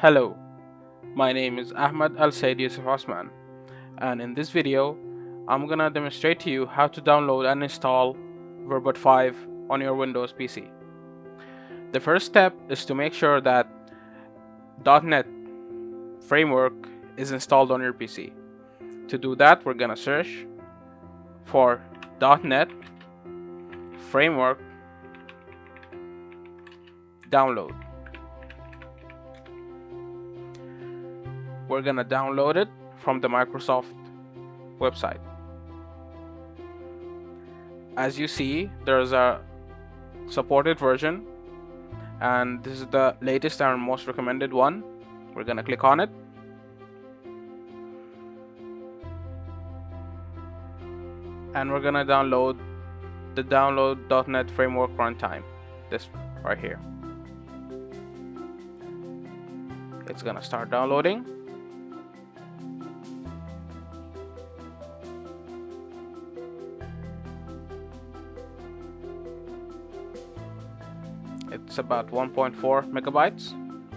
Hello, my name is Ahmed Al Said Yusuf Osman, and in this video I'm gonna demonstrate to you how to download and install Verbot 5 on your Windows PC. The first step is to make sure that .NET framework is installed on your PC. To do that, we're gonna search for .NET framework download. We're gonna download it from the Microsoft website. As you see, there's a supported version, and this is the latest and most recommended one. We're gonna click on it. And we're gonna download the download.NET framework runtime, this right here. It's gonna start downloading. It's about 1.4 megabytes.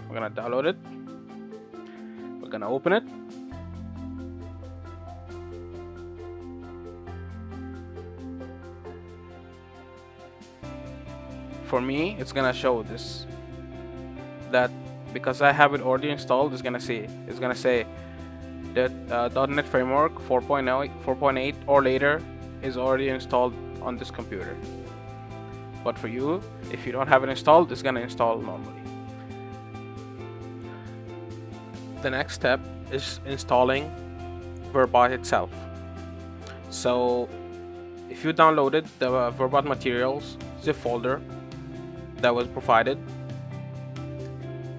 We're gonna download it. We're gonna open it. For me, it's gonna show this, that because I have it already installed, it's gonna say that .NET Framework 4.8 or later is already installed on this computer. But for you, if you don't have it installed, it's gonna install normally. The next step is installing Verbot itself. So if you downloaded the Verbot materials zip folder that was provided,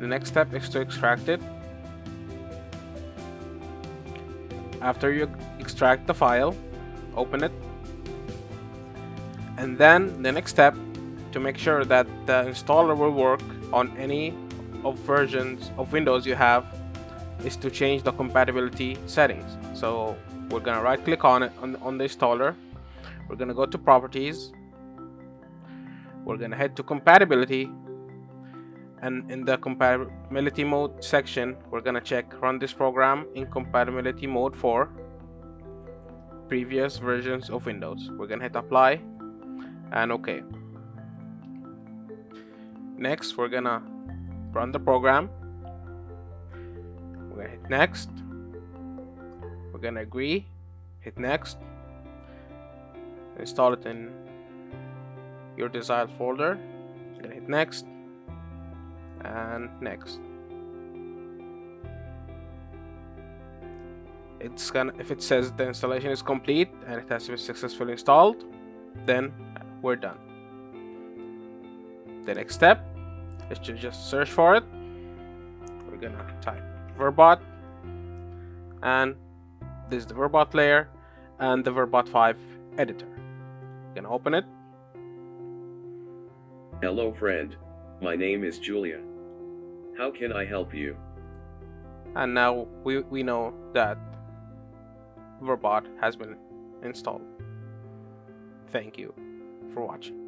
the next step is to extract it. After you extract the file, open it, and then the next step, to make sure that the installer will work on any of versions of Windows you have, is to change the compatibility settings. So we're gonna right click on it on the installer. We're gonna go to properties. We're gonna head to compatibility, and in the compatibility mode section, we're gonna check run this program in compatibility mode for previous versions of Windows. We're gonna hit apply and OK. Next, we're gonna run the program. We're gonna hit next. We're gonna agree, hit next, install it in your desired folder. We're gonna hit next and next. It's gonna, if it says the installation is complete and it has been successfully installed, then we're done. The next step is to just search for it. We're gonna type Verbot, and this is the Verbot layer and the Verbot 5 editor. We're gonna open it. Hello friend, my name is Julia. How can I help you? And now we know that Verbot has been installed. Thank you for watching.